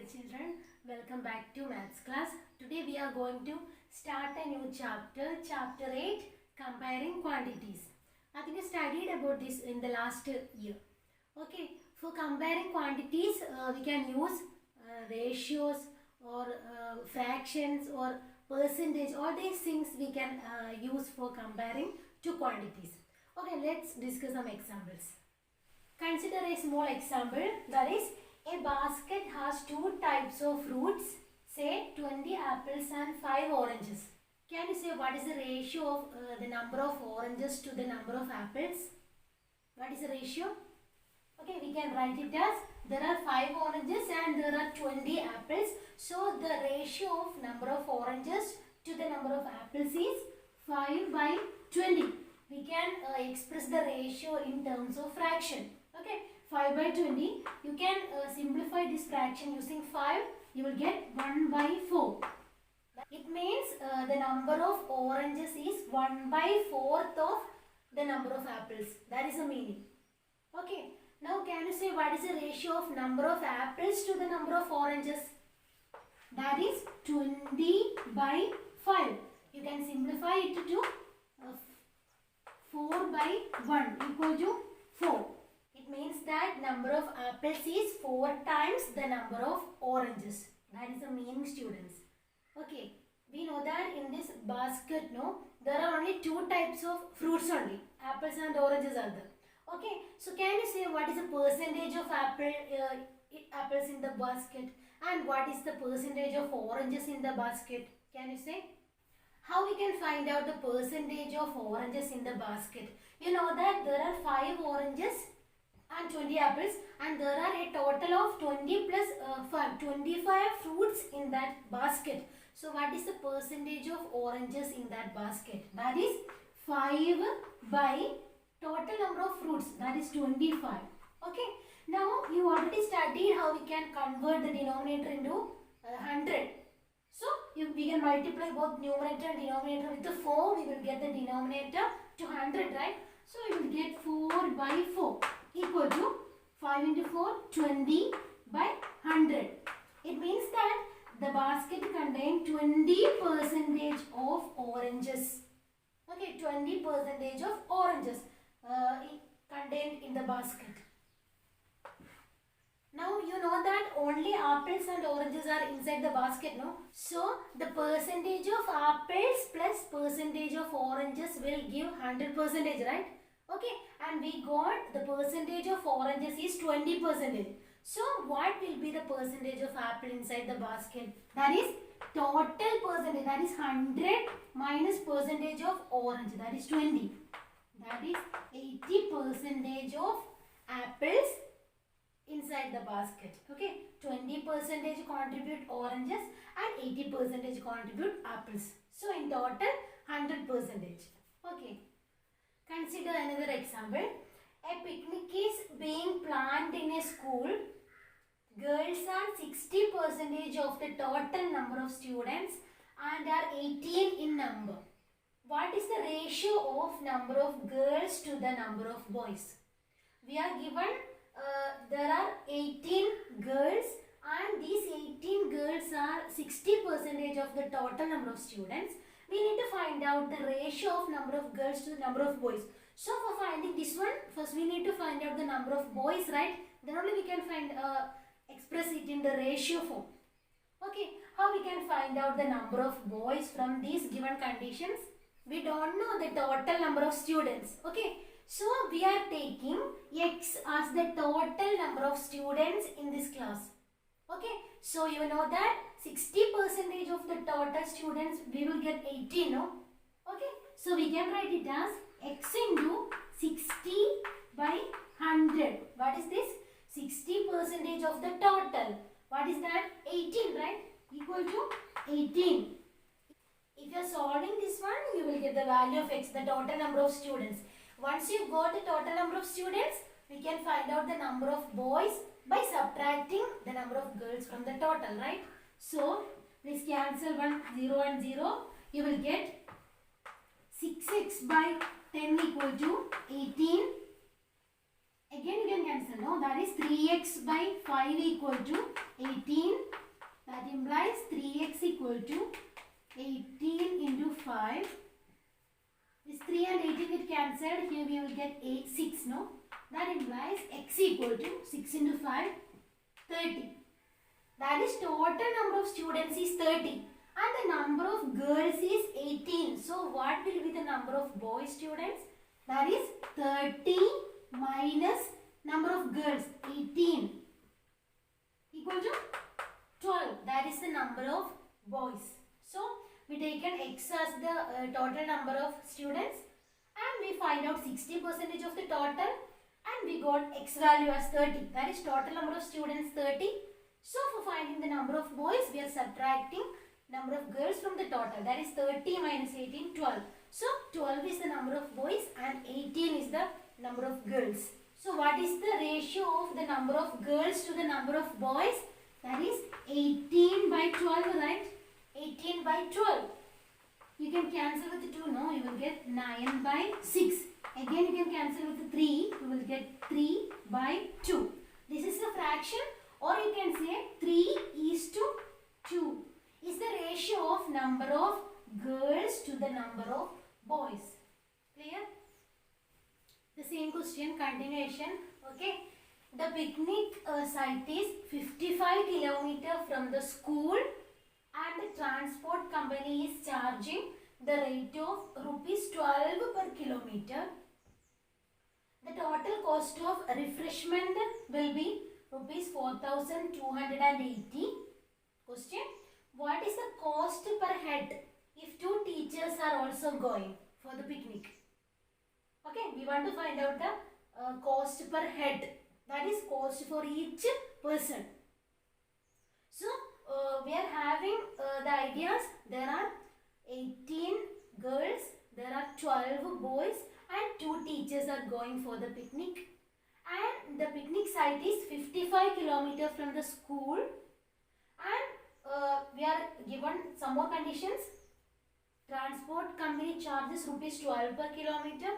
children, welcome back to maths class. Today we are going to start a new chapter, chapter 8, comparing quantities. I think we studied about this in the last year. Okay, for comparing quantities, we can use ratios or fractions or percentage. All these things we can use for comparing two quantities. Okay, let's discuss some examples. Consider a small example, that is, a basket has two types of fruits, say 20 apples and 5 oranges. Can you say what is the ratio of the number of oranges to the number of apples? What is the ratio? Okay, we can write it as there are 5 oranges and there are 20 apples. So the ratio of number of oranges to the number of apples is 5 by 20. We can express the ratio in terms of fraction. Okay, 5 by 20. You can simplify this fraction using 5. You will get 1 by 4. It means the number of oranges is 1 by 4th of the number of apples. That is the meaning. Okay. Now can you say what is the ratio of number of apples to the number of oranges? That is 20 by 5. You can simplify it to 4 by 1 equal to 4. It means that number of apples is 4 times the number of oranges. That is the meaning, students. Okay, we know that in this basket, there are only 2 types of fruits only. Apples and oranges are there. Okay, so can you say what is the percentage of apples in the basket and what is the percentage of oranges in the basket? Can you say? How we can find out the percentage of oranges in the basket? You know that there are 5 oranges and 20 apples and there are a total of 20 plus 5, 25 fruits in that basket. So what is the percentage of oranges in that basket? That is 5 by total number of fruits, that is 25. Okay. Now you already studied how we can convert the denominator into 100. So we can multiply both numerator and denominator with the 4. We will get the denominator to 100, right? So we will get 4 by 4 equal to 5 into 4, 20 by 100. It means that the basket contains 20% of oranges. Okay, 20% of oranges contained in the basket. Now you know that only apples and oranges are inside the basket, no? So the percentage of apples plus percentage of oranges will give 100%, right? Okay, and we got the percentage of oranges is 20%. So what will be the percentage of apple inside the basket? That is total percentage, that is 100 minus percentage of orange, that is 20. That is 80% of apples inside the basket. Okay, 20% contribute oranges and 80% contribute apples. So in total 100%. Okay. Consider another example. A picnic is being planned in a school. Girls are 60% of the total number of students and are 18 in number. What is the ratio of number of girls to the number of boys? We are given there are 18 girls and these 18 girls are 60% of the total number of students. We need to find out the ratio of number of girls to the number of boys. So for finding this one, first we need to find out the number of boys, right? Then only we can find express it in the ratio form. Okay, how we can find out the number of boys from these given conditions? We don't know the total number of students. Okay, so we are taking X as the total number of students in this class. Okay, so you know that 60% of the total students we will get 18, no? Okay, so we can write it as X into 60 by 100. What is this? 60% of the total. What is that? 18, right? Equal to 18. If you are solving this one, you will get the value of X, the total number of students. Once you got the total number of students, we can find out the number of boys by subtracting the number of girls from the total, right? So, please cancel 0 and 0. You will get 6x by 10 equal to 18. Again you can cancel, no? That is 3x by 5 equal to 18. That implies 3x equal to 18 into 5. This 3 and 18 get cancelled. Here we will get 6, no? That implies x equal to 6 into 5, 30. That is total number of students is 30. And the number of girls is 18. So what will be the number of boy students? That is 30 minus number of girls, 18, equal to 12. That is the number of boys. So we taken x as the total number of students and we find out 60% of the total and we got x value as 30. That is total number of students 30. So for finding the number of boys we are subtracting number of girls from the total. That is 30 minus 18, 12. So 12 is the number of boys and 18 is the number of girls. So what is the ratio of the number of girls to the number of boys? That is 18 by 12, right? 18 by 12. You can cancel with 2, no? You will get 9 by 6. Again you can cancel with 3. You will get 3 by 2. This is a fraction, or you can say 3 is to 2 is the ratio of number of girls to the number of boys. Clear? The same question, continuation. Okay. The picnic site is 55 km from the school and the transport company is charging the rate of rupees 12 per kilometer. The total cost of refreshment will be rupees 4,280. Question: what is the cost per head if 2 teachers are also going for the picnic? Okay, we want to find out the cost per head. That is cost for each person. So we are having the ideas. There are 18 girls, there are 12 boys and 2 teachers are going for the picnic. And the picnic site is 55 km from the school. And we are given some more conditions. Transport company charges rupees 12 per kilometer.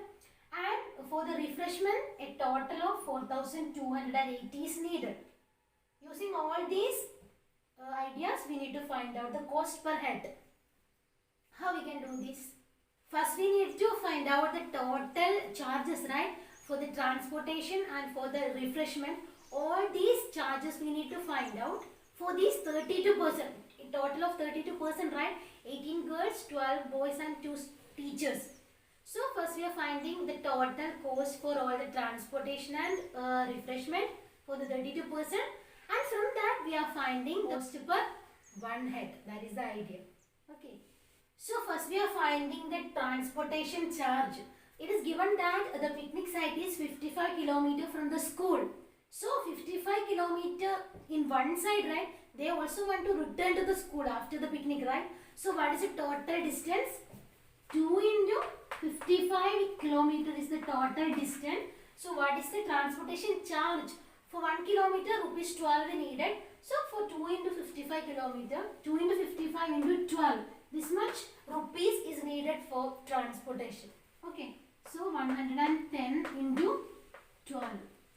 And for the refreshment, a total of 4,280 is needed. Using all these ideas, we need to find out the cost per head. How we can do this? First, we need to find out the total charges, right? For the transportation and for the refreshment. All these charges we need to find out for these 32%. A total of 32%, right? 18 girls, 12 boys and 2 teachers. So first we are finding the total cost for all the transportation and refreshment for the 32%, and from that we are finding the cost per one head. That is the idea. Okay. So first we are finding the transportation charge. It is given that the picnic site is 55 km from the school. So 55 km in one side, right? They also want to return to the school after the picnic, right? So what is the total distance? 2 into 55 km is the total distance. So what is the transportation charge? For 1 km, rupees 12 needed. So for 2 into 55 km, 2 into 55 into 12, this much rupees is needed for transportation. Okay. So 110 into 12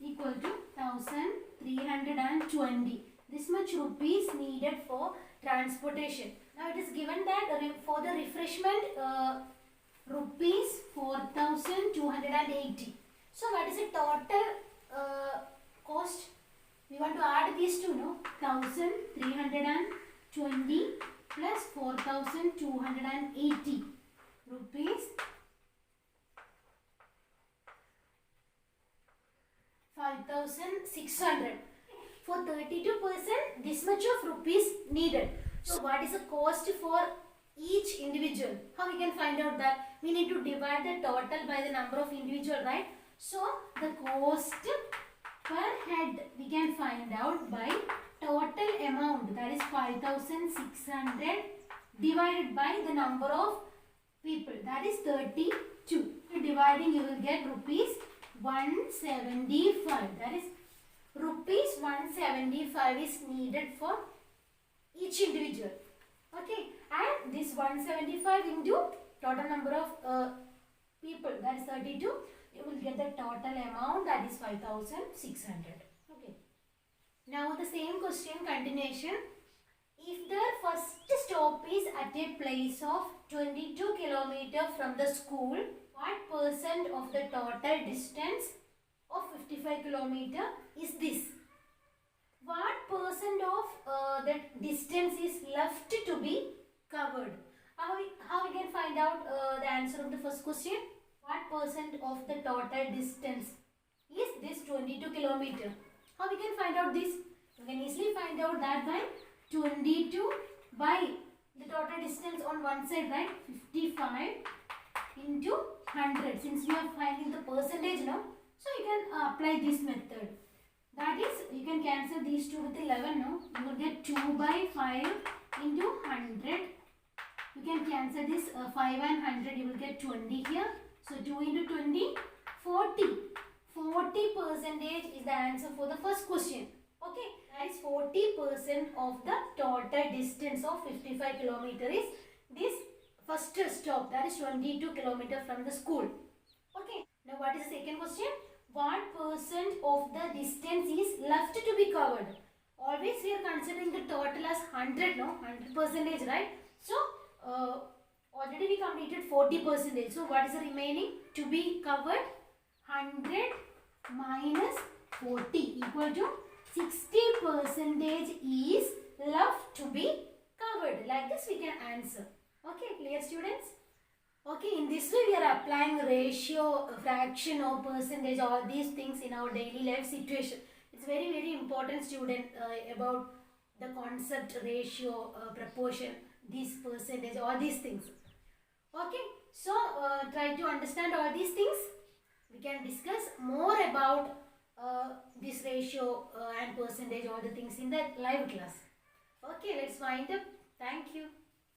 equal to 1320. This much rupees needed for transportation. Now it is given that for the refreshment, rupees 4,280. So what is the total cost? We want to add these two, no? 1,320 plus 4,280 rupees 5,600. For 32%, this much of rupees needed. So what is the cost for each individual? How we can find out that? We need to divide the total by the number of individual, right? So the cost per head we can find out by total amount, that is 5,600 divided by the number of people, that is 32. Dividing you will get rupees 175. That is rupees 175 is needed for each individual. Okay, and this 175 into total number of people, that is 32. you will get the total amount, that is 5,600. Okay. Now the same question continuation. If the first stop is at a place of 22 km from the school, what percent of the total distance of 55 km is this? What percent of the distance is left to be covered? How we can find out the answer of the first question? What percent of the total distance is this 22 km? How we can find out this? You can easily find out that by 22 by the total distance on one side, right? 55 into 100. Since we are finding the percentage now, so you can apply this method. That is, you can cancel these two with 11 now. You will get 2 by 5 into 100. You can cancel this 5 and 100. You will get 20 here. So 2 into 20, 40. 40% is the answer for the first question. Okay, that is 40% of the total distance of 55 km is this first stop, that is 22 km from the school. Okay, now what is the second question? What percent of the distance is left to be covered? Always we are considering the total as 100, no? 100%, right? So, already we completed 40%. So, what is the remaining to be covered? 100 minus 40 equal to 60% is left to be covered. Like this we can answer. Okay, clear students? Okay, in this way we are applying ratio, fraction or percentage, all these things in our daily life situation. It's very important, student, about the concept, ratio, proportion, this percentage, all these things. Okay, so try to understand all these things. We can discuss more about this ratio and percentage, all the things in the live class. Okay, let's wind up. Thank you.